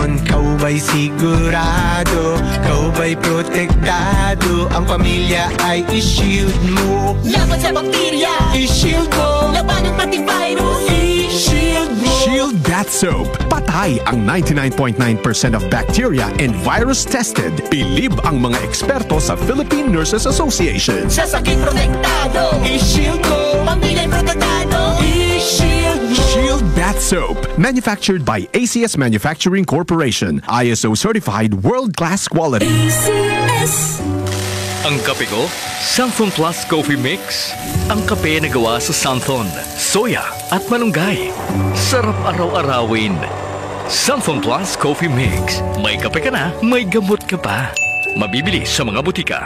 Luzon, kau ba'y sigurado? Kau ba'y protektado? Ang pamilya ay i-shield mo. Laban sa bakterya, I-shield mo. laban ng pati virus, I-shield mo. Shield Bath Soap. Patay ang 99.9% of bacteria and virus tested. Bilib ang mga eksperto sa Philippine Nurses Association. sa sakit protektado, I-shield mo. pamilya'y protektado, I-shield mo. Shield Bath Soap. Manufactured by ACS Manufacturing Corporation. ISO certified world-class quality. ACS. Ang kape ko, Santhon Plus Coffee Mix. Ang kape na gawa sa Santhon, soya at malunggay. Sarap araw-arawin. Santhon Plus Coffee Mix. May kape ka na, may gamot ka pa. Mabibili sa mga butika.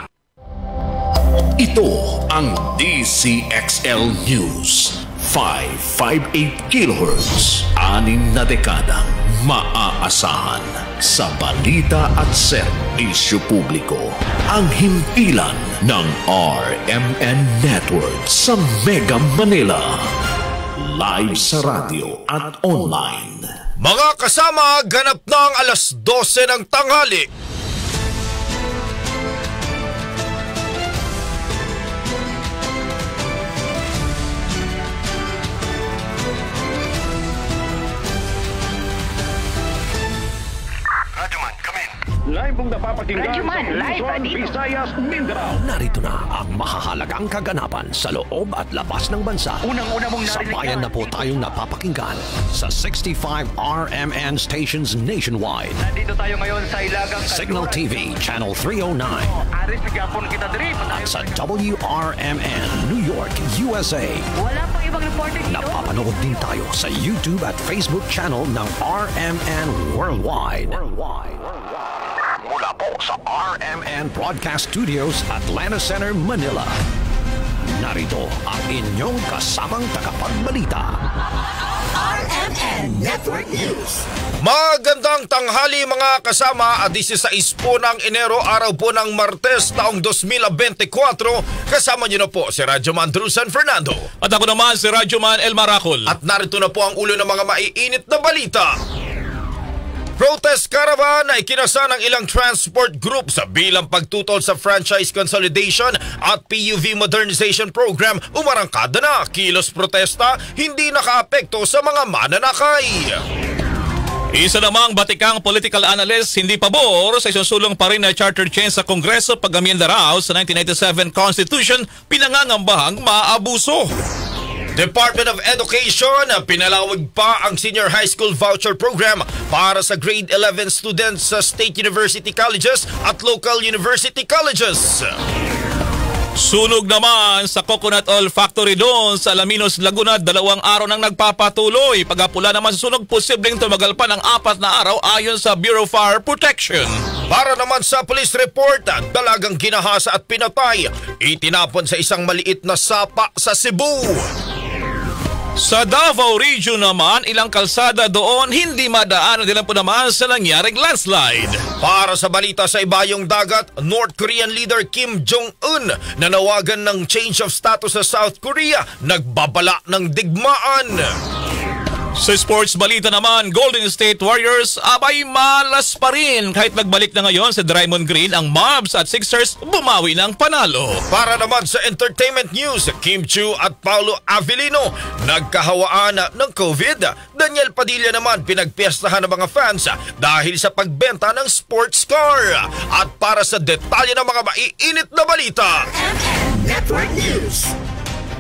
Ito ang DCXL News. 558 kHz. 6 na dekadang maaasahan sa balita at serbisyo publiko. Ang himpilan ng RMN Network sa Mega Manila. Live sa radio at online. Mga kasama, ganap na ang alas 12 ng tanghali. Live pong napapakinggan Radyoman, sa live, Luzon, dito. Visayas, Mindanao. Narito na ang mahahalagang kaganapan sa loob at labas ng bansa. Unang-una mong narinig Sabayan yan. na po tayong napapakinggan sa 65 RMN stations nationwide. Nandito tayo ngayon sa Ilagang Signal TV, Channel 309. Aris, nagapon kita diri. At sa WRMN, New York, USA. Wala pang ibang reporter dito. Napapanood din tayo sa YouTube at Facebook channel ng RMN Worldwide. Mula po sa RMN Broadcast Studios, Atlanta Center, Manila. Narito ang inyong kasamang tagapagbalita. RMN Network News. Magandang tanghali mga kasama, at 16 po ng Enero, araw po ng Martes, taong 2024. Kasama niyo na po si Radyoman Drew San Fernando. At ako naman si Radyoman El Maracol. At narito na po ang ulo ng mga maiinit na balita. Protest caravan ay kinasa ng ilang transport groups bilang pagtutol sa franchise consolidation at PUV modernization program. Umarangkada na, kilos protesta, hindi nakaapekto sa mga mananakay. Isa namang batikang political analyst hindi pabor sa isusulong pa rin na charter change sa Kongreso pag amienda raw sa 1997 Constitution, pinangangambahang maabuso. Department of Education, pinalawag pa ang senior high school voucher program para sa grade 11 students sa state university colleges at local university colleges. Sunog naman sa Coconut Oil Factory doon sa Alaminos, Laguna, 2 araw nang nagpapatuloy. Pagapula naman sa sunog, posibleng tumagal pa ng 4 na araw ayon sa Bureau of Fire Protection. Para naman sa police report, dalagang ginahasa at pinatay, itinapon sa isang maliit na sapa sa Cebu. Sa Davao Region naman, ilang kalsada doon hindi madaanan din po naman sa nangyaring landslide. Para sa balita sa ibayong dagat, North Korean leader Kim Jong-un nanawagan ng change of status sa South Korea, nagbabala ng digmaan. Sa sports balita naman, Golden State Warriors abay malas pa rin kahit nagbalik na ngayon sa Draymond Green ang Mavs at Sixers bumawi ng panalo. Para naman sa entertainment news, Kim Chiu at Paulo Avellino nagkahawaan ng COVID. Daniel Padilla naman pinagpiestahan ng mga fans dahil sa pagbenta ng sports car. At para sa detalye ng mga maiinit na balita, RMN Network News.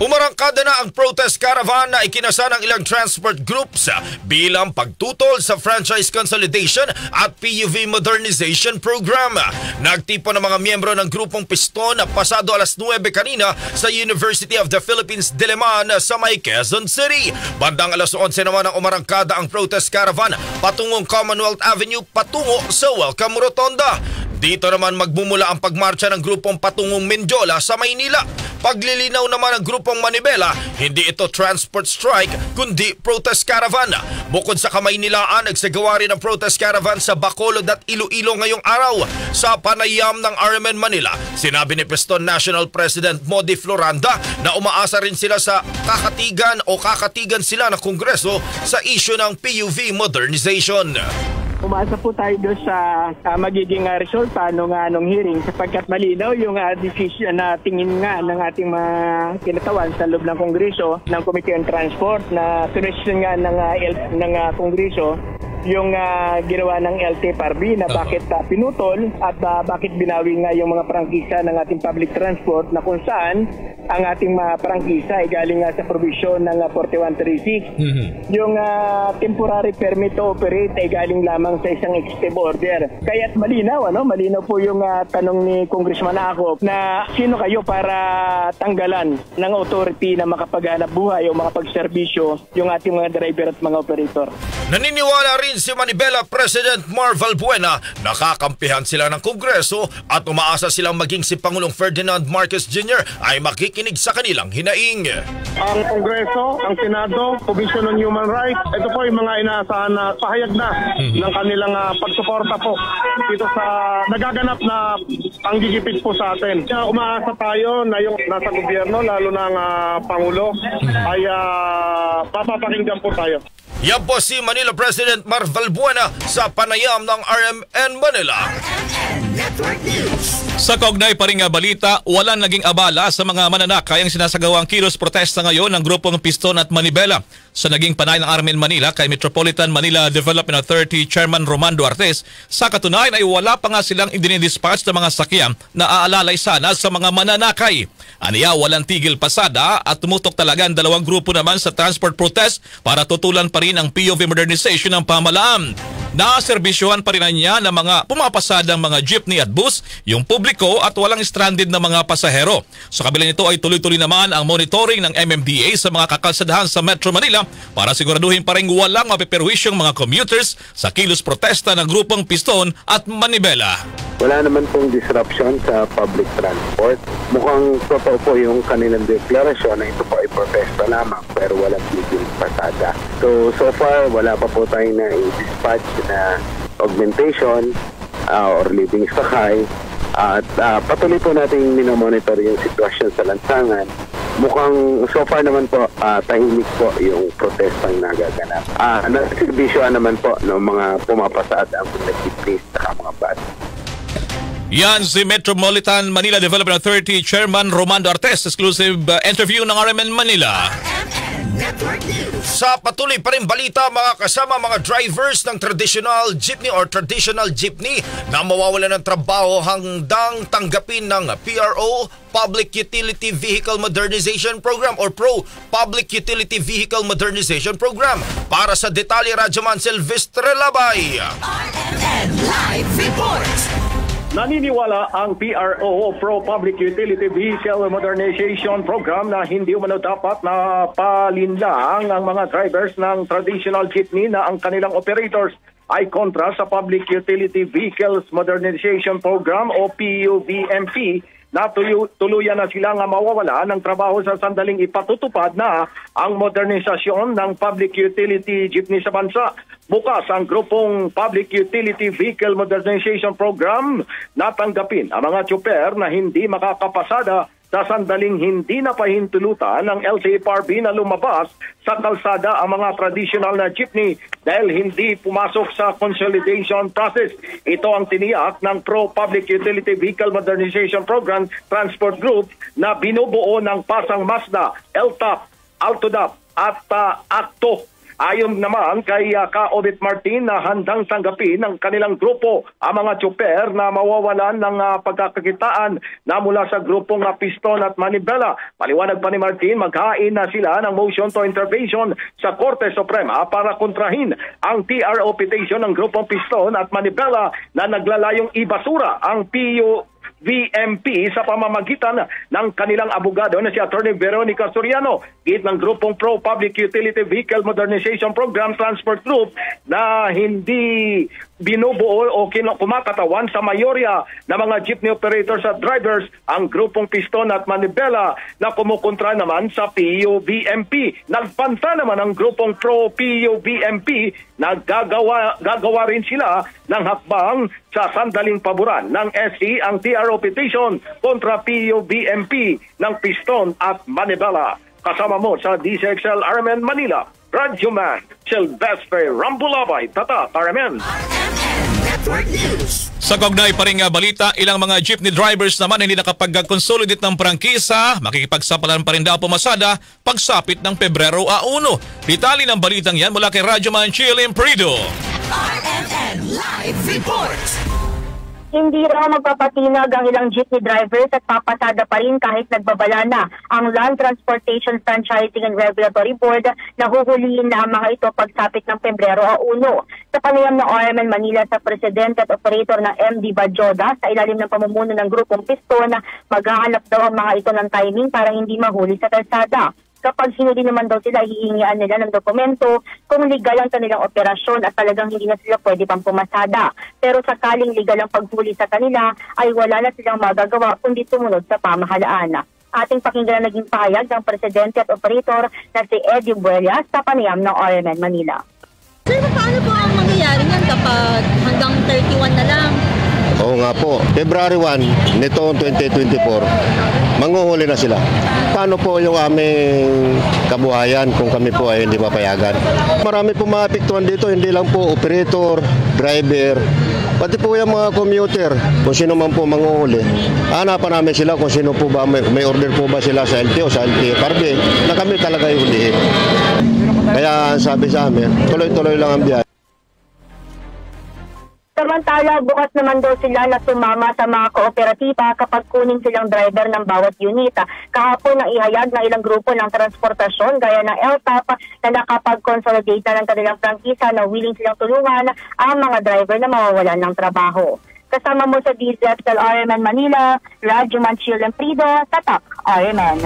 Umarangkada na ang protest caravan na ikinasa ng ilang transport groups bilang pagtutol sa franchise consolidation at PUV modernization program. Nagtipon ng mga miyembro ng grupong Piston pasado alas 9 kanina sa University of the Philippines Diliman sa may Quezon City. Bandang alas 11 naman ang umarangkada ang protest caravan patungong Commonwealth Avenue patungo sa Welcome Rotonda. Dito naman magmumula ang pagmarcha ng grupong patungong Mendiola sa Maynila. Paglilinaw naman ng grupong Manibela, hindi ito transport strike kundi protest caravan. Bukod sa Kamaynilaan, nagsagawa rin ang protest caravan sa Bacolod at Iloilo ngayong araw. Sa panayam ng RMN Manila, sinabi ni Piston National President Modi Floranda na umaasa rin sila sa kakatigan sila ng Kongreso sa isyu ng PUV modernization. Umasa po tayo doon sa magiging resulta nung hearing sapagkat malinaw yung decision na tingin nga ng ating mga kinatawan sa loob ng Kongreso ng Committee on Transport na sunesyon nga ng Kongreso yung ginawa ng LTFRB na bakit pinutol at bakit binawi nga yung mga prangkisa ng ating public transport na kung saan ang ating mga prangkisa ay galing nga sa provision ng 4136. Yung temporary permit to operate ay galing lamang sa isang executive order. Kaya't malinaw, malinaw po yung tanong ni Congressman Akop na sino kayo para tanggalan ng authority na makapaghanap buhay o makapagserbisyo yung ating mga driver at mga operator. Naniniwala rin si Manibela President Mar Valbuena na kakampihan sila ng Kongreso at umaasa silang maging si Pangulong Ferdinand Marcos Jr. ay makikinig sa kanilang hinaing. Ang Kongreso, ang Senado, Commission on Human Rights, ito po yung mga inaasahan na pahayag na ng kanilang pagsuporta po dito sa nagaganap na panggigipit po sa atin. Kaya umaasa tayo na yung nasa gobyerno, lalo ng Pangulo, ay papapakinggan po tayo. Yan po si Manila President Mar Valbuena sa panayam ng RMN Manila. Sa kaugnay pa rin nga balita, walang naging abala sa mga mananakay ang sinasagawang kilos protesta ngayon ng grupong Piston at Manibela. Sa naging panay ng RMN Manila kay Metropolitan Manila Development Authority Chairman Romando Artes, sa katunayan ay wala pa nga silang idinidispatch ng mga sakyan na aalalay sana sa mga mananakay. Aniya, walang tigil pasada at tumutok talaga ang dalawang grupo naman sa transport protest para tutulan pa rin ang POV modernization ng pamalaan. Naserbisyuhan pa rin niya ng mga pumapasadang mga jeepney at bus, yung publiko at walang stranded na mga pasahero. Sa kabila nito ay tuloy-tuloy naman ang monitoring ng MMDA sa mga kakalsadahan sa Metro Manila para siguraduhin pa rin walang mapiperwisyong mga commuters sa kilos protesta ng grupong Piston at Manibela. Wala naman pong disruption sa public transport. Mukhang totoo po yung kanilang deklarasyon na ito po ay protesta lamang pero walang tigil pasada. So far, wala pa po tayong na-dispatch na augmentation or leaving sakay. At patuloy po natin minomonitor yung sitwasyon sa lansangan. Mukhang so far naman po tahimik po yung protestang nagaganap. Nasiservisyoan naman po ng mga pumapasaad ang jeepneys at mga bus. Yan si Metropolitan Manila Development Authority Chairman Romando Artes. Exclusive interview ng RMN Manila. Sa patuloy pa rin balita, mga kasama mga drivers ng traditional jeepney na mawawalan ng trabaho hanggang tanggapin ng PRO, Public Utility Vehicle Modernization Program or PRO, Public Utility Vehicle Modernization Program. Para sa detalye, Radyoman Silvestre Labay. RMN Live Report. Naniniwala ang PRO, Pro Public Utility Vehicle Modernization Program na hindi umano dapat na palinlang ang mga drivers ng traditional jeepney na ang kanilang operators ay kontra sa Public Utility Vehicles Modernization Program o PUVMP na tuluyan na silang mawawala ng trabaho sa sandaling ipatutupad na ang modernisasyon ng public utility jeepney sa bansa. Bukas ang grupong Public Utility Vehicle Modernization Program na tanggapin ang mga tsuper na hindi makakapasada sa sandaling hindi na pahintulutan ng LTFRB na lumabas sa kalsada ang mga traditional na jeepney dahil hindi pumasok sa consolidation process. Ito ang tiniyak ng Pro Public Utility Vehicle Modernization Program Transport Group na binubuo ng Pasang Mazda, LTAP, Altodap at Acto. Ayon naman kay Ka-Obit Martin na handang tanggapin ng kanilang grupo ang mga tsuper na mawawalan ng pagkakakitaan na mula sa grupong Piston at Manibela. Paliwanag pa ni Martin, maghain na sila ng motion to intervention sa Korte Suprema para kontrahin ang TRO petition ng grupong Piston at Manibela na naglalayong ibasura ang VMP sa pamamagitan ng kanilang abogado na si Attorney Veronica Soriano, git ng grupong Pro Public Utility Vehicle Modernization Program Transport Group na hindi binubuo o kumakatawan sa mayorya ng mga jeepney operators at drivers ang grupong Piston at Manibela na kumukontra naman sa PUVMP. Nagpanta naman ang grupong Pro PUVMP na gagawa rin sila ng hakbang sa sandaling paboran ng SE ang TRO petition kontra PUVMP ng Piston at Manibela. Kasama mo sa DCXL RMN Manila, Radyoman Silvestre Rambulabay, Tata RMN. Network News. Sa kaugnay pa rin balita, ilang mga jeepney drivers naman hindi nakapag-consolidate ng prangkisa, makikipagsapalan pa rin daw pumasada pagsapit ng Pebrero 1. Detalye ng balitang yan mula kay Radyoman Chilin Prido. RMN Live Report. Hindi raw magpapatinag ang ilang jeepney drivers at papasada pa rin kahit nagbabala na ang Land Transportation Franchising and Regulatory Board na huhulihin na ang mga ito pagsapit ng Pebrero 1. Sa panayam ng RMN Manila sa presidente at operator ng MD Bajoda sa ilalim ng pamumuno ng grupong Piston, maghahanap daw ang mga ito ng timing para hindi mahuli sa kalsada. Kapag hinuli naman daw sila, hihingian nila ng dokumento kung legal ang kanilang operasyon at talagang hindi na sila pwede pang pumasada. Pero sakaling legal ang paghuli sa kanila, ay wala na silang magagawa kundi sumunod sa pamahalaan. Ating pakinggan na naging pahayag ng presidente at operator na si Eddie Buelia sa panayam ng RMN Manila. Sir, paano po ang mangyayari yan kapag hanggang 31 na lang? Oo nga po, February 1, nitong 2024, manghuhuli na sila. Paano po yung aming kabuhayan kung kami po ay hindi mapayagan? Marami po maapektuhan dito, hindi lang po operator, driver, pati po yung mga commuter, kung sino man po manghuhuli. Hanapan namin sila kung sino po ba, may order po ba sila sa LTO, sa LTFRB, na kami talaga ihulihin. Kaya sabi sa amin, tuloy-tuloy lang ang biyahe. Samantala, bukas naman daw sila na sumama sa mga kooperatiba kapag kunin silang driver ng bawat unit. Kahapon ang ihayag ng ilang grupo ng transportasyon gaya ng LTAP na nakapag-consolidate na ng kanilang prangkisa na willing silang tulungan ang mga driver na mawawalan ng trabaho. Kasama mo sa DZXL RMN Manila, Radyoman Chilin Prido, Tatak RMN.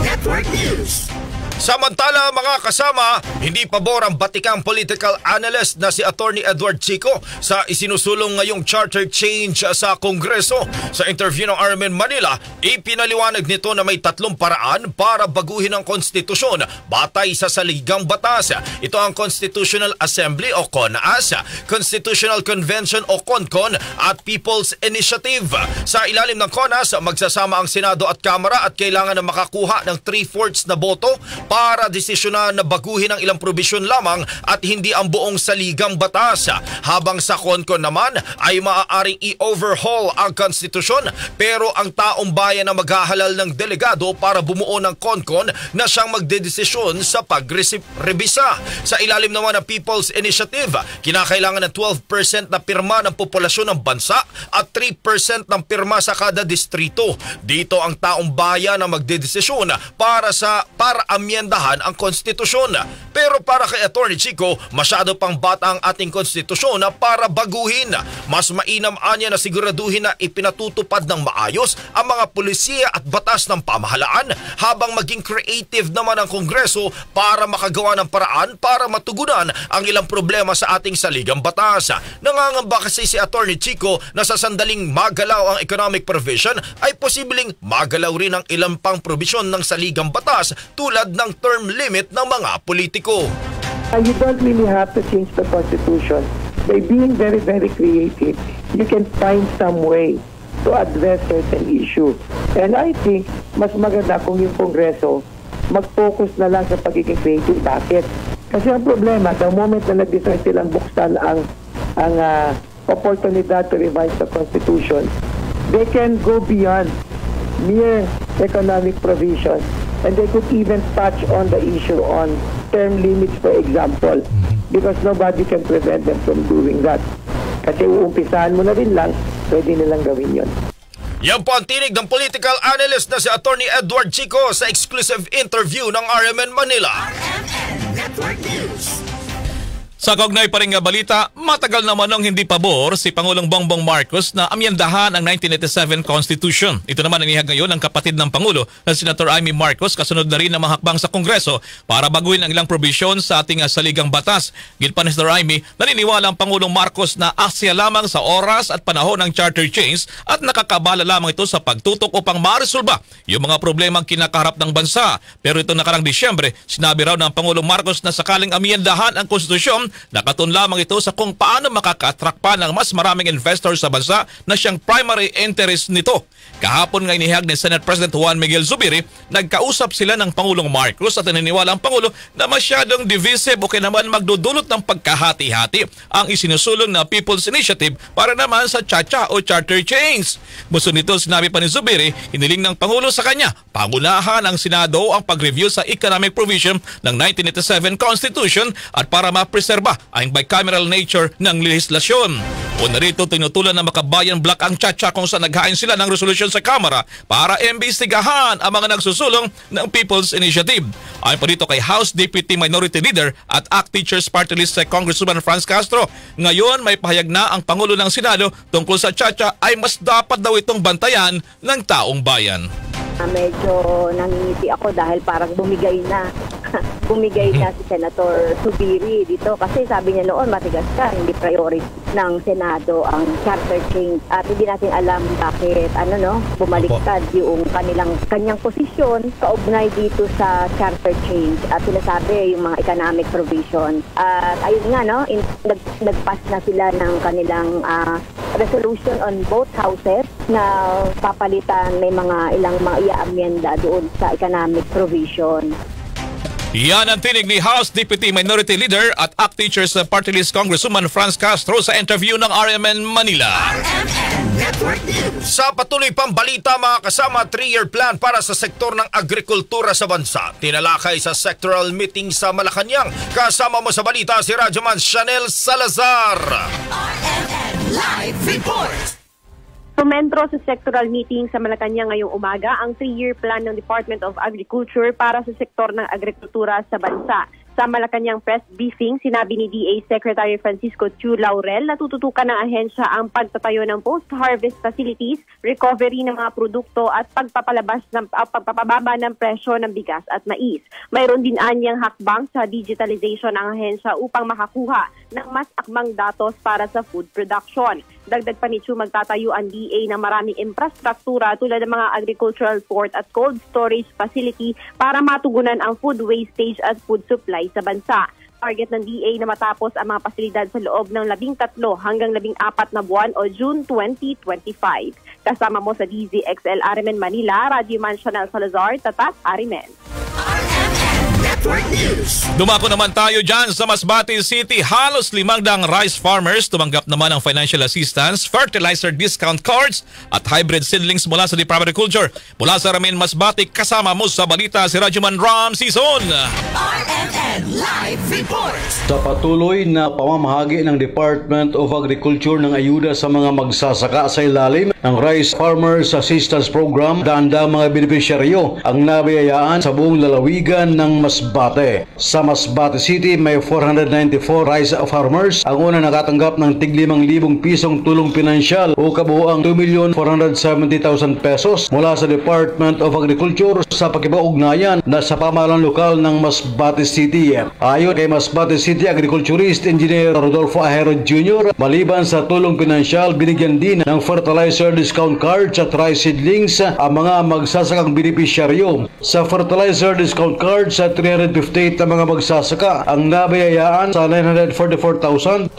Network News. Samantala mga kasama, hindi pabor ang batikang political analyst na si Attorney Edward Chico sa isinusulong ngayong charter change sa Kongreso. Sa interview ng RMN Manila, ipinaliwanag nito na may 3 paraan para baguhin ang konstitusyon batay sa saligang batas. Ito ang Constitutional Assembly o CONAS, Constitutional Convention o CONCON at People's Initiative. Sa ilalim ng CONAS, magsasama ang Senado at Kamara at kailangan na makakuha ng 3/4 na boto para desisyonan na baguhin ang ilang probisyon lamang at hindi ang buong saligang batas. Habang sa CONCON naman ay maaaring i-overhaul ang konstitusyon pero ang taong bayan na maghahalal ng delegado para bumuo ng CONCON na siyang magdedesisyon sa pagrebisa. Sa ilalim naman ng People's Initiative, kinakailangan ng 12% na pirma ng populasyon ng bansa at 3% ng pirma sa kada distrito. Dito ang taong bayan na magdedesisyon para amyendahan ang konstitusyon. Pero para kay Attorney Chico, masyado pang bata ang ating konstitusyon para baguhin. Mas mainam anya na siguraduhin na ipinatutupad ng maayos ang mga pulisiya at batas ng pamahalaan habang maging creative naman ang Kongreso para makagawa ng paraan para matugunan ang ilang problema sa ating saligang batas. Nangangamba kasi si Attorney Chico na sa sandaling magalaw ang economic provision ay posibleng magalaw rin ang ilang pang probisyon ng saligang batas tulad ng term limit ng mga politiko. You don't really have to change the Constitution. By being very, very creative, you can find some way to address certain issue. And I think mas maganda kung yung Kongreso mag-focus na lang sa pagiging creative. Bakit? Kasi ang problema, the moment na nag-decide silang buksan ang oportunidad to revise the Constitution, they can go beyond mere economic provision. And they could even touch on the issue on term limits, for example, because nobody can prevent them from doing that. Kasi uumpisahan mo na rin lang, pwede nilang gawin yon. Yan po ang tinig ng political analyst na si Attorney Edward Chico sa exclusive interview ng RMN Manila. RMN Network News. Sa kaugnay pa rin balita, matagal naman nang hindi pabor si Pangulong Bongbong Marcos na amyendahan ang 1987 Constitution. Ito naman ang ihag ngayon ng kapatid ng Pangulo na Senator Amy Marcos, kasunod na rin ng mga hakbang sa Kongreso para baguhin ang ilang provision sa ating saligang batas. Gilpa ni Senator Amy, naniniwala ang Pangulong Marcos na asya lamang sa oras at panahon ng charter change at nakakabala lamang ito sa pagtutok upang maresolba yung mga problemang kinakaharap ng bansa. Pero ito nakarang Disyembre, sinabi raw ng Pangulong Marcos na sakaling amyendahan ang konstitusyon nakatun lamang ito sa kung paano makaka-attract pa ng mas maraming investors sa bansa na siyang primary interest nito. Kahapon nga inihag ni Senate President Juan Miguel Zubiri, nagkausap sila ng Pangulong Marcos at naniniwala ang Pangulo na masyadong divisive o kaya naman magdudulot ng pagkahati-hati ang isinusulong na People's Initiative para naman sa Chacha o charter chains. Gusto nito, sinabi pa ni Zubiri, hiniling ng Pangulo sa kanya, pangunahan ang Senado ang pag-review sa economic provision ng 1987 Constitution at para mapreserba ang bicameral nature ng lehislasyon. O narito, tinutulan na Makabayan Block ang Chacha kung saan naghain sila ng resolusyon sa Kamara para imbestigahan ang mga nagsusulong ng People's Initiative. Ayon pa dito kay House Deputy Minority Leader at ACT Teachers Party List Congresswoman Franz Castro, ngayon may pahayag na ang Pangulo ng Senado tungkol sa Chacha ay mas dapat daw itong bantayan ng taong bayan. Medyo nangingiti ako dahil parang bumigay na si Senator Zubiri dito kasi sabi niya noon matigas ka, hindi priority ng Senado ang charter change at hindi natin alam bakit bumaliktad yung kanyang posisyon kaugnay dito sa charter change at sinasabi yung mga economic provision at ayun nga nagpass na sila ng kanilang resolution on both houses na papalitan may ilang mga iaamyenda doon sa economic provision. Yan ang tinig ni House Deputy Minority Leader at ACT Teachers Party List Congresswoman Franz Castro sa interview ng RMN Manila. Sa patuloy pang balita mga kasama, 3-year plan para sa sektor ng agrikultura sa bansa. Tinalakay sa sectoral meeting sa Malacanang. Kasama mo sa balita si Radyoman Chanel Salazar. RMN Live Report. Sumentro sa sectoral meeting sa Malacanang ngayong umaga ang 3-year plan ng Department of Agriculture para sa sektor ng agrikultura sa bansa. Sa Malacanang press briefing, sinabi ni DA Secretary Francisco Chu Laurel na tututukan ng ahensya ang pagtatayo ng post-harvest facilities, recovery ng mga produkto at pagpapababa ng presyo ng bigas at mais. Mayroon din anyang hakbang sa digitalization ng ahensya upang makakuha ng mas akmang datos para sa food production. Dagdag pa ni Chu, magtatayo ang DA ng maraming infrastruktura tulad ng mga agricultural port at cold storage facility para matugunan ang food wastage at food supply sa bansa. Target ng DA na matapos ang mga pasilidad sa loob ng 13 hanggang 14 na buwan o June 2025. Kasama mo sa DZXL RMN Manila, Radyoman Chanel Salazar, Tatak RMN. Dumako naman tayo dyan sa Masbate City. Halos 500 rice farmers tumanggap naman ng financial assistance, fertilizer discount cards at hybrid seedlings mula sa Department of Agriculture. Mula sa Ramin Masbate, kasama mo sa balita si Radyoman Ram Sison. RMN Live Report. Sa patuloy na pamamahagi ng Department of Agriculture ng ayuda sa mga magsasaka sa ilalim ng Rice Farmers Assistance Program, daanda mga benepisyaryo ang nabiyayaan sa buong lalawigan ng Masbate. Sa Masbate City, may 494 rice farmers ang una nakatanggap ng tig 5,000 pisong tulong pinansyal o kabuuang 2,470,000 pesos mula sa Department of Agriculture sa pakipaugnayan na sa pamahalaan lokal ng Masbate City. Ayon kay Masbate City Agriculturist Engineer Rodolfo Ahero Jr., maliban sa tulong pinansyal, binigyan din ng fertilizer discount cards at rice seedlings ang mga magsasakang benepisyaryo. Sa fertilizer discount cards sa 358 na mga magsasaka ang nabayayaan sa 944,380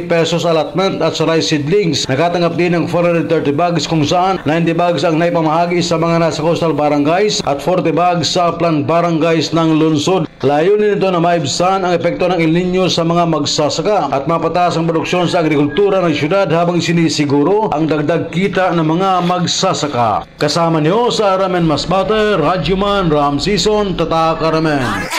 pesos allotment at sa rice seedlings nakatanggap din ng 430 bags kung saan 90 bags ang naipamahagi sa mga nasa coastal barangays at 40 bags sa upland barangays ng lungsod. Layunin nito na maibsan ang epekto ng El Nino sa mga magsasaka at mapataas ang produksyon sa agrikultura ng syudad habang sinisiguro ang dagdag kita ng mga magsasaka. Kasama niyo sa RMN Masbate, Radyoman Ram Sison, Tatak RMN.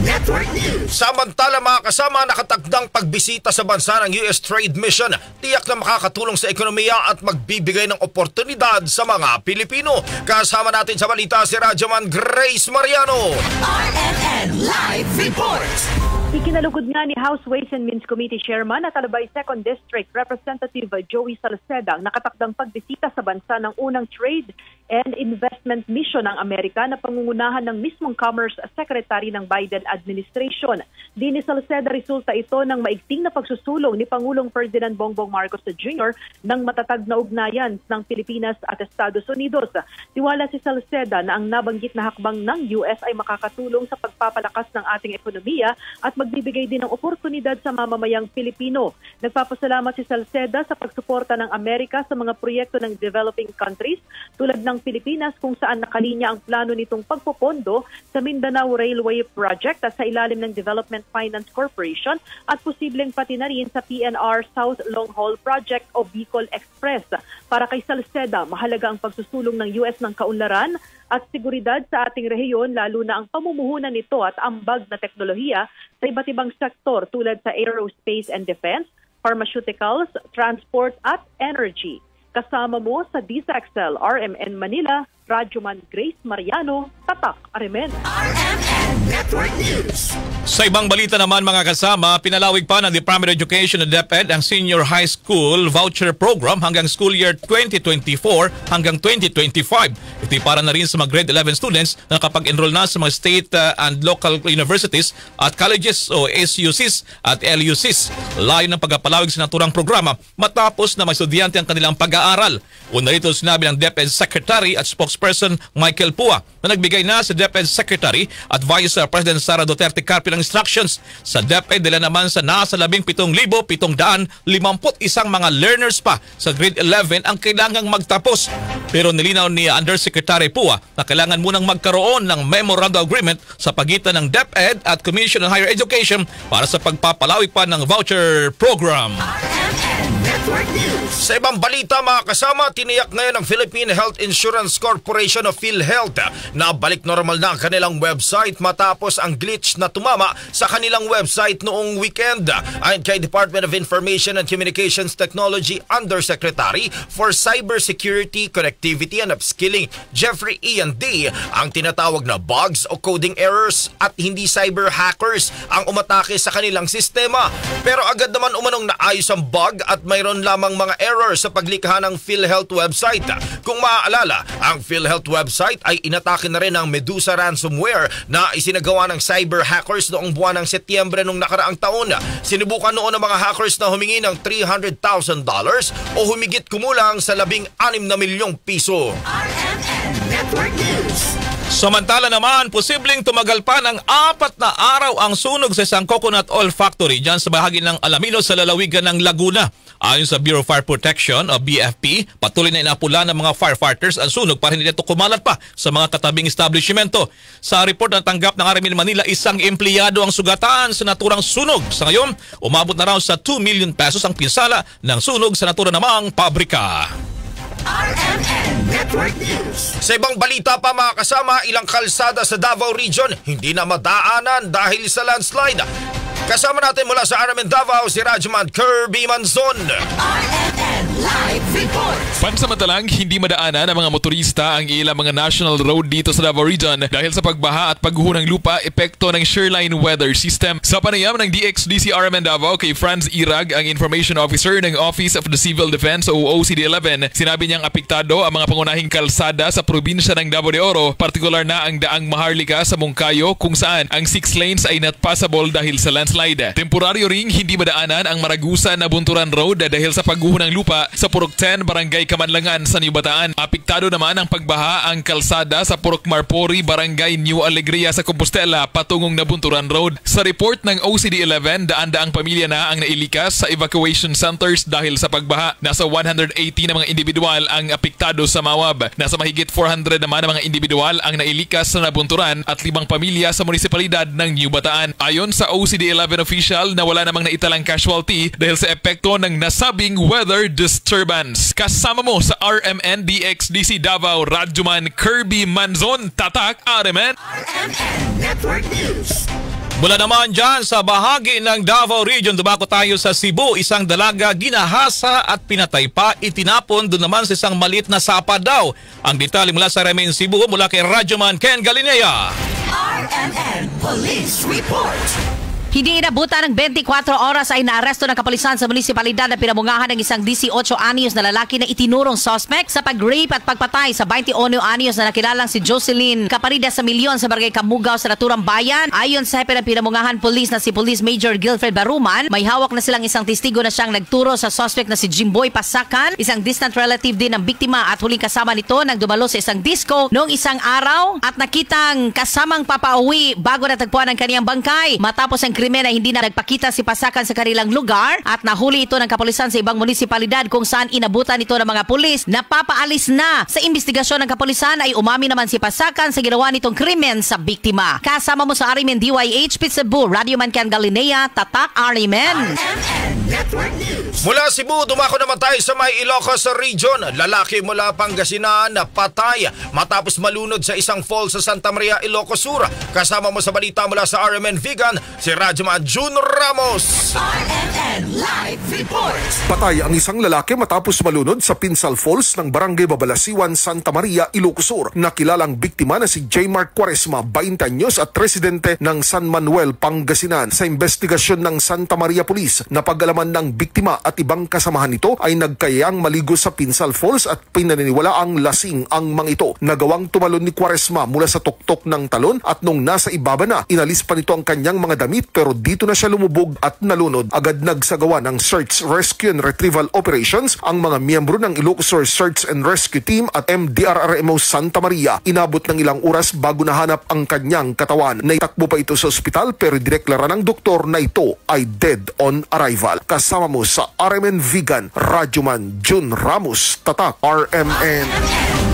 Network News. Samantala mga kasama, nakatagdang pagbisita sa bansa ng US Trade Mission, tiyak na makakatulong sa ekonomiya at magbibigay ng oportunidad sa mga Pilipino. Kasama natin sa balita si Radyoman Grace Mariano. RMN Live Report. Ikinalugod nga ni House Ways and Means Committee Chairman at Albay 2nd District Representative Joey Salceda ang nakatakdang pagbisita sa bansa ng unang Trade and Investment Mission ng Amerika na pangungunahan ng mismong Commerce Secretary ng Biden administration. Di ni Salceda resulta ito ng maigting na pagsusulong ni Pangulong Ferdinand Bongbong Marcos Jr. ng matatag na ugnayan ng Pilipinas at Estados Unidos. Tiwala si Salceda na ang nabanggit na hakbang ng US ay makakatulong sa pagpapalakas ng ating ekonomiya at magbibigay din ng oportunidad sa mamamayang Pilipino. Nagpapasalamat si Salceda sa pagsuporta ng Amerika sa mga proyekto ng developing countries tulad ng Pilipinas kung saan nakalinya ang plano nitong pagpopondo sa Mindanao Railway Project at sa ilalim ng Development Finance Corporation at posibleng pati na rin sa PNR South Long Haul Project o Bicol Express. Para kay Salceda, mahalaga ang pagsusulong ng US ng kaunlaran at seguridad sa ating rehiyon lalo na ang pamumuhunan nito at ambag na teknolohiya sa iba't ibang sektor tulad sa aerospace and defense, pharmaceuticals, transport at energy. Kasama mo sa DZXL RMN Manila, Radyoman Grace Mariano, Tatak Arimen. RMN Network News. Sa ibang balita naman mga kasama, pinalawig pa ng Department of Education at DepEd ang Senior High School Voucher Program hanggang school year 2024 hanggang 2025. Ito'y para na rin sa mga grade 11 students na kapag-enroll na sa mga state and local universities at colleges o SUCs at LUCs. Layo ng pagpapalawig sa naturang programa matapos na may estudyante ang kanilang pag-aaral. Una rito sinabi ng DepEd Secretary at spokesperson Michael Pua na nagbigay na sa DepEd Secretary at Vice President Sara Duterte Carpio ng instructions sa DepEd nila naman sa nasa 17,751 mga learners pa sa grade 11 ang kailangang magtapos. Pero nilinaw ni Undersecretary Pua na kailangan munang magkaroon ng memorandum agreement sa pagitan ng DepEd at Commission on Higher Education para sa pagpapalawig pa ng voucher program. Sa ibang balita mga kasama, tiniyak ngayon ng Philippine Health Insurance Corporation of PhilHealth na balik normal na ang kanilang website matapos ang glitch na tumama sa kanilang website noong weekend. Ayon kay Department of Information and Communications Technology Undersecretary for Cybersecurity, Connectivity and Upskilling Jeffrey Ian D, ang tinatawag na bugs o coding errors at hindi cyber hackers ang umatake sa kanilang sistema. Pero agad naman umanong naayos ang bug at mayroon lamang mga error sa paglikha ng PhilHealth website. Kung maaalala, ang PhilHealth website ay inatake na rin ng Medusa ransomware na isinagawa ng cyber hackers noong buwan ng Setyembre nung nakaraang taon. Sinubukan noon ng mga hackers na humingi ng $300,000 o humigit kumulang sa 16 na milyong piso. RMN Network News. Samantala naman, posibleng tumagal pa ng 4 na araw ang sunog sa isang coconut oil factory dyan sa bahagi ng Alaminos sa lalawigan ng Laguna. Ayon sa Bureau of Fire Protection o BFP, patuloy na inapula ng mga firefighters ang sunog para hindi ito kumalat pa sa mga katabing establishmento. Sa report na tanggap ng RMN Manila, isang empleyado ang sugatan sa naturang sunog. Sa ngayon, umabot na raw sa 2 million pesos ang pinsala ng sunog sa naturang namang pabrika. RMN Network News. Sa ibang balita pa mga kasama, ilang kalsada sa Davao Region hindi na madaanan dahil sa landslide. Kasama natin mula sa RMN Davao si Radyoman Kirby Manzon. RMN Live Report. Pansamantalang hindi madaanan ng mga motorista ang ilang mga national road dito sa Davao Region dahil sa pagbaha at pagguho ng lupa epekto ng Shoreline Weather System. Sa panayam ng DXDC RMN Davao kay Franz Irag, ang Information Officer ng Office of the Civil Defense o OCD-11, sinabi niyang apektado ang mga pangunahing kalsada sa probinsya ng Davao de Oro, partikular na ang daang Maharlika sa Mungkayo kung saan ang 6 lanes ay not passable dahil sa landslide. Temporaryo ring hindi madaanan ang Maragusan na Bunturan Road dahil sa pagguho ng lupa sa Purok 10, Barangay Kamanlangan sa New Bataan. Apektado naman ang pagbaha ang kalsada sa Purok Marpori, Barangay New Alegria sa Compostela patungong Nabunturan Road. Sa report ng OCD-11, daan-daang pamilya na ang nailikas sa evacuation centers dahil sa pagbaha. Nasa 180 na mga individual ang apektado sa Mawab. Nasa mahigit 400 naman na mga individual ang nailikas sa Nabunturan at 5 pamilya sa munisipalidad ng New Bataan. Ayon sa OCD-11 official na wala namang naitalang casualty dahil sa epekto ng nasabing weather disturbance. Kasama mo sa RMN DXDC Davao, Radyoman Kirby Manzon, Tatak RMN Network News. Mula naman dyan sa bahagi ng Davao Region, dumako tayo sa Cebu. Isang dalaga ginahasa at pinatay pa, itinapon doon naman sa isang maliit na sapa daw. Ang detalye mula sa RMN Cebu, mula kay Radyoman Ken Galinea. RMN Police Report. Hindi inabutan ng 24 oras ay naaresto ng kapulisan sa munisipalidad na pinamungahan ng isang 18 anyos na lalaki na itinurong suspect sa pag-rape at pagpatay sa 21 anyos na nakilalang si Jocelyn Caparida sa Milyon sa Barangay Kamugaw sa Naturang Bayan. Ayon sa hepe ng pinamungahan police na si Police Major Gilfred Baruman, may hawak na silang isang testigo na siyang nagturo sa suspect na si Jimboy Pasakan, isang distant relative din ng biktima at huling kasama nito nang dumalo sa isang disco noong isang araw at nakitang kasamang papauwi bago natagpuan ang kaniyang bangkay. Matapos ang krimen ay hindi na nagpakita si Pasakan sa kanilang lugar at nahuli ito ng kapulisan sa ibang munisipalidad kung saan inabutan ito ng mga pulis. Napapaalis na sa investigasyon ng kapulisan ay umami naman si Pasakan sa ginawa nitong krimen sa biktima. Kasama mo sa Arimen DYH Pitsabu, Radio Mancan Galinea, Tatak Arimen. Mula Cebu, dumako naman tayo sa may Ilocos region. Lalaki mula Pangasinan na patay matapos malunod sa isang falls sa Santa Maria, Ilocos Sur. Kasama mo sa balita mula sa RMN Vegan, si Radyoman Jun Ramos. RMN Live Report. Patay ang isang lalaki matapos malunod sa Pinsal Falls ng Barangay Babalasiwan, Santa Maria, Ilocos Sur. Nakilalang biktima na si J. Mark Quaresma, 20 anyos at residente ng San Manuel, Pangasinan. Sa investigasyon ng Santa Maria Police, napag-alaman ng biktima at ibang kasamahan nito ay nagkayang maligo sa Pinsal Falls at pinaniniwalaang lasing ang mga ito. Nagawang tumalon ni Quaresma mula sa tuktok ng talon at nung nasa ibaba na, inalis pa nito ang kanyang mga damit pero dito na siya lumubog at nalunod. Agad nagsagawa ng Search, Rescue and Retrieval Operations ang mga miyembro ng Ilocos Sur Search and Rescue Team at MDRRMO Santa Maria. Inabot ng ilang oras bago nahanap ang kanyang katawan. Naitakbo pa ito sa ospital pero dineklara ng doktor na ito ay dead on arrival. Kasama mo sa RMN Vegan, Radyoman Jun Ramos, Tatak RMN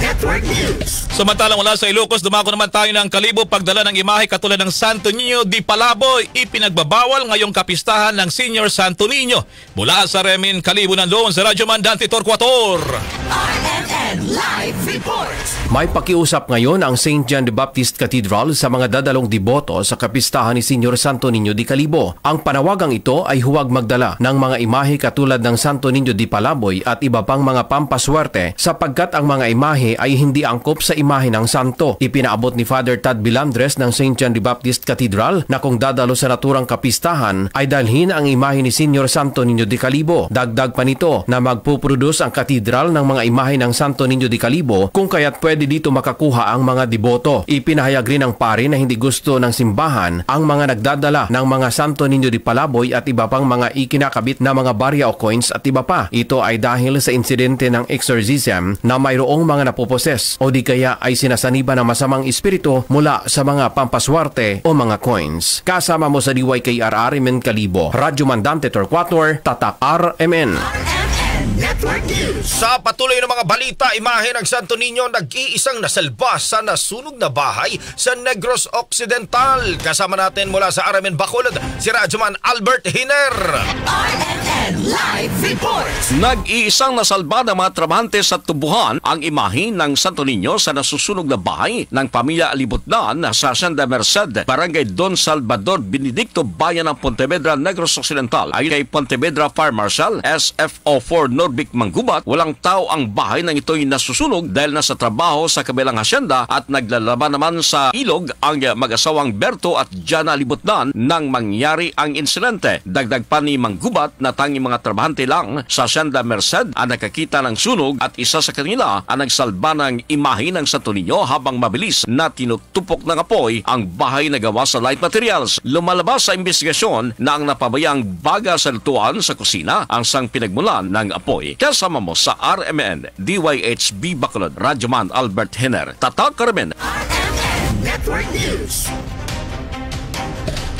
Network News. Samantalang mula sa Ilocos, dumako naman tayo ng Kalibo. Pagdala ng imahe katulad ng Santo Niño di Palaboy, ipinagbabawal ngayong kapistahan ng Senior Santo Niño. Mula sa Remin Kalibo ng Loon sa Radyoman Dante Torquator. RMN Live Report. May pakiusap ngayon ang St. John the Baptist Cathedral sa mga dadalong deboto sa kapistahan ni Senior Santo Niño di Kalibo. Ang panawagang ito ay huwag magdala ng mga imahe katulad ng Santo Niño di Palaboy at iba pang mga pampaswerte sapagkat ang mga imahe ay hindi angkop sa imahe ng santo. Ipinaabot ni Father Tad Bilandres ng St. John the Baptist Cathedral na kung dadalo sa naturang kapistahan ay dalhin ang imahe ni Senior Santo Niño di Kalibo. Dagdag pa nito na magpuproduce ang katedral ng mga imahe ng Santo Niño di Kalibo kung kaya't pwede dito makakuha ang mga deboto. Ipinahayag rin ng pari na hindi gusto ng simbahan ang mga nagdadala ng mga Santo Niño di Palaboy at iba pang mga ikinakabit na mga barya o coins at iba pa. Ito ay dahil sa insidente ng exorcism na mayroong mga napoposes o di kaya ay sinasaniba ng masamang espiritu mula sa mga pampaswerte o mga coins. Kasama mo sa DYKR Arimen Kalibo, Radyo Mandante Torquator, Tatak RMN. Network News. Sa patuloy ng mga balita, imahe ng Santo Niño nag-iisang nasalba sa nasunog na bahay sa Negros Occidental. Kasama natin mula sa RMN Bacolod, si Radyoman Albert Hiner. RMN Live Report. Nag-iisang nasalba ng mga trabahante sa tubuhan ang imahe ng Santo Niño sa nasusunog na bahay ng pamilya Alibutnan sa Hacienda Merced, Barangay Don Salvador Benedicto, Bayan ng Pontevedra, Negros Occidental. Ayon kay Pontevedra Fire Marshal SFO4 Norbik Manggubat, walang tao ang bahay ng ito'y nasusunog dahil nasa trabaho sa kabilang hasyenda at naglalaban naman sa ilog ang mag-asawang Berto at Jana Alibutnan nang mangyari ang insidente. Dagdag pa ni Manggubat na tanging mga trabahante lang sa Hacienda Merced ang nakakita ng sunog at isa sa kanila ang nagsalba ng imahe ng Santo Niño habang mabilis na tinutupok ng apoy ang bahay na gawa sa light materials. Lumalabas sa investigasyon na ang napabayang baga sa lutuan sa kusina ang sang pinagmulan ng apoy. Kasama mo sa RMN DYHB Bacolod, Radyoman Albert Hiner, Tatak RMN. Network News.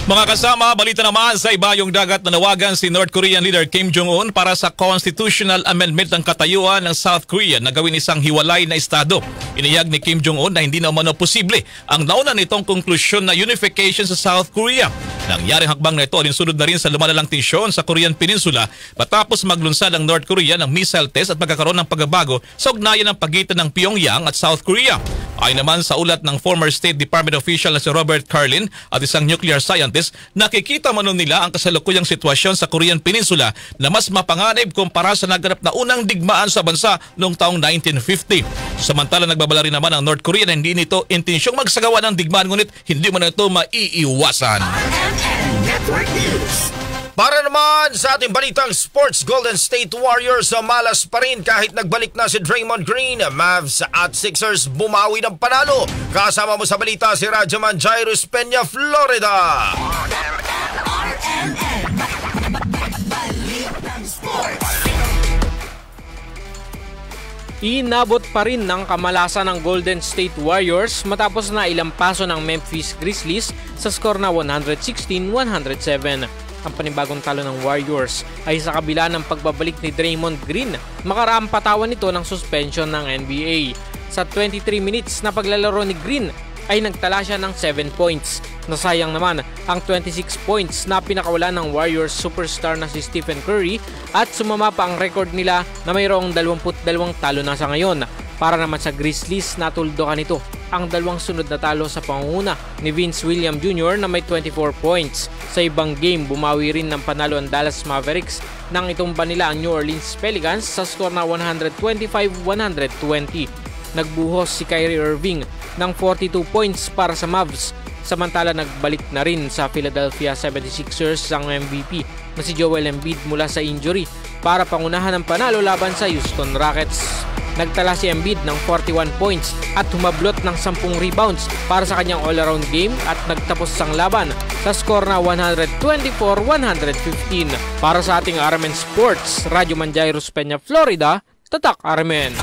Mga kasama, balita naman sa ibayong dagat na nawagan si North Korean leader Kim Jong-un para sa constitutional amendment ng katayuan ng South Korea na gawin isang hiwalay na estado. Iniyag ni Kim Jong-un na hindi naman posible ang nauna nitong konklusyon na unification sa South Korea. Nangyaring hakbang na ito alinsunod na rin sa lumalalang tensyon sa Korean Peninsula matapos maglunsad ang North Korea ng missile test at magkakaroon ng pagbabago sa ugnayan ng pagitan ng Pyongyang at South Korea. Ayon naman sa ulat ng former State Department official na si Robert Carlin at isang nuclear scientist, nakikita man nila ang kasalukuyang sitwasyon sa Korean Peninsula na mas mapanganib kumpara sa naganap na unang digmaan sa bansa noong taong 1950. Samantala nagbabala rin naman ang North Korea na hindi nito intensyong magsagawa ng digmaan ngunit hindi man ito maiiwasan. Network News. Para naman sa ating balitang sports, Golden State Warriors malas pa rin kahit nagbalik na si Draymond Green. Mavs at Sixers bumawi ng panalo. Kasama mo sa balita si Rajaman Jairus Peña, Florida. Balitang Sports. Inabot pa rin ng kamalasan ng Golden State Warriors matapos na ilang paso ng Memphis Grizzlies sa skor na 116-107. Ang panibagong talo ng Warriors ay sa kabila ng pagbabalik ni Draymond Green. Makaraang patawan nito ng suspension ng NBA. Sa 23 minutes na paglalaro ni Green ay nagtala siya ng 7 points. Nasayang naman ang 26 points na pinakawala ng Warriors superstar na si Stephen Curry at sumama pa ang record nila na mayroong 22 talo na sa ngayon. Para naman sa Grizzlies, natuldukan nito ang dalawang sunod na talo sa pangunguna ni Vince Williams Jr. na may 24 points. Sa ibang game, bumawi rin ng panalo ang Dallas Mavericks nang itumba nila ang New Orleans Pelicans sa skor na 125-120. Nagbuhos si Kyrie Irving ng 42 points para sa Mavs. Samantala nagbalik na rin sa Philadelphia 76ers ang MVP na si Joel Embiid mula sa injury para pangunahan ng panalo laban sa Houston Rockets. Nagtala si Embiid ng 41 points at humablot ng 10 rebounds para sa kanyang all-around game at nagtapos ang laban sa skor na 124-115. Para sa ating RMN Sports, Radyo Man Jairus Peña, Florida, Tatak RMN.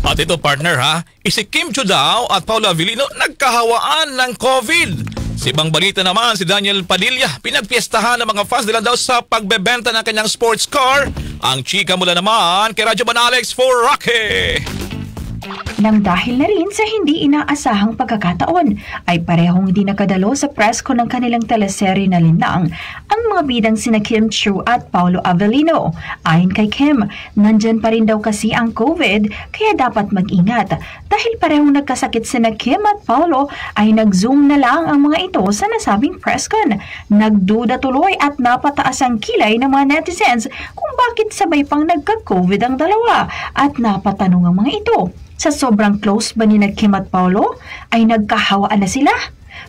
At ito partner ha, si Kim Chiu daw at Paolo Avellino nagkahawaan ng COVID. Sa ibang balita naman, si Daniel Padilla pinagpiestahan ng mga fans nila daw sa pagbebenta ng kanyang sports car. Ang chika mula naman kay Radyo Man Alex for Rocky. Nang dahil na rin sa hindi inaasahang pagkakataon, ay parehong hindi nakadalo sa presko ng kanilang teleserye na Linang ang mga bidang sina Kim Chiu at Paolo Avellino. Ayon kay Kim, nandyan pa rin daw kasi ang COVID kaya dapat mag-ingat. Dahil parehong nagkasakit sina Kim at Paolo ay nag-zoom na lang ang mga ito sa nasabing preskon. Nagduda tuloy at napataas ang kilay ng mga netizens kung bakit sabay pang nagka-COVID ang dalawa at napatanong ang mga ito. Sa sobrang close ba ni Kim at Paolo ay nagkahawaan na sila?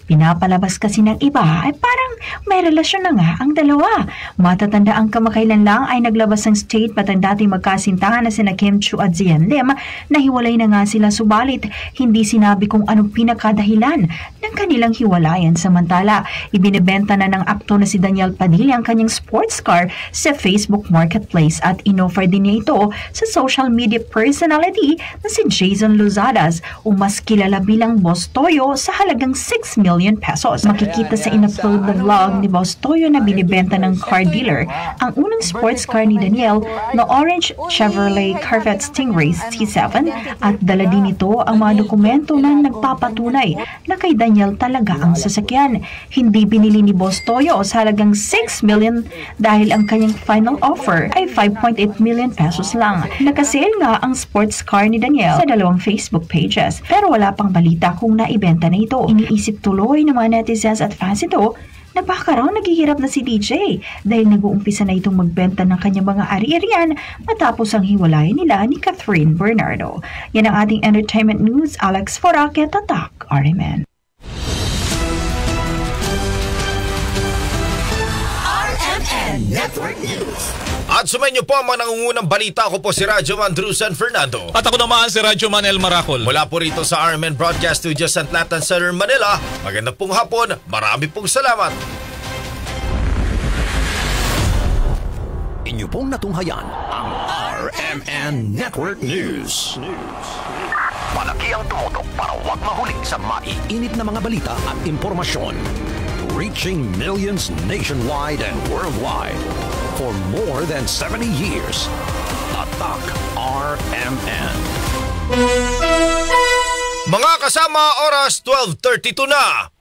Pinapalabas kasi ng iba ay parang may relasyon na nga ang dalawa. Matatanda ang kamakailan lang ay naglabas ng statement ang dating magkasintahan na sina Kim Chiu at Zian Lim na hiwalay na nga sila, subalit hindi sinabi kung anong pinakadahilan ng kanilang hiwalayan. Samantala, ibinebenta na ng aktor na si Daniel Padilla ang kanyang sports car sa Facebook Marketplace at inoffer din niya ito sa social media personality na si Jason Luzadas o mas kilala bilang Boss Toyo sa halagang 6 million pesos. Makikita sa in-upload na vlog ni Boss Toyo na binibenta ng car dealer ang unang sports car ni Daniel na orange Chevrolet Corvette Stingray C7 at dala din ito ang mga dokumento na nagpapatunay na kay Daniel talaga ang sasakyan. Hindi binili ni Boss Toyo sa halagang 6 million dahil ang kanyang final offer ay 5.8 million pesos lang. Nakasale nga ang sports car ni Daniel sa dalawang Facebook pages pero wala pang balita kung naibenta na ito. Iniisip tuloy ng mga netizens at fans ito na baka raw naghihirap na si DJ dahil nag-uumpisa na itong magbenta ng kanyang mga ari-arian matapos ang hiwalayan nila ni Catherine Bernardo. Yan ang ating entertainment news. Alex Foraque, Tatak, RMN. RMN Network News. At sumayin niyo po ang mga nangungunang balita. Ako po si Radyo Man Drusan Fernando. At ako naman si Radyo Man El Maracol. Mula po rito sa RMN Broadcast Studio sa Atlanta Center, Manila. Magandang pong hapon. Marami pong salamat. Inyo pong natunghayan ang RMN Network News. Malaki ang tumutok para huwag mahuli sa maiinit na mga balita at impormasyon. Reaching millions nationwide and worldwide. For more than 70 years, Tatak RMN. Mga kasama, oras 12:32 na.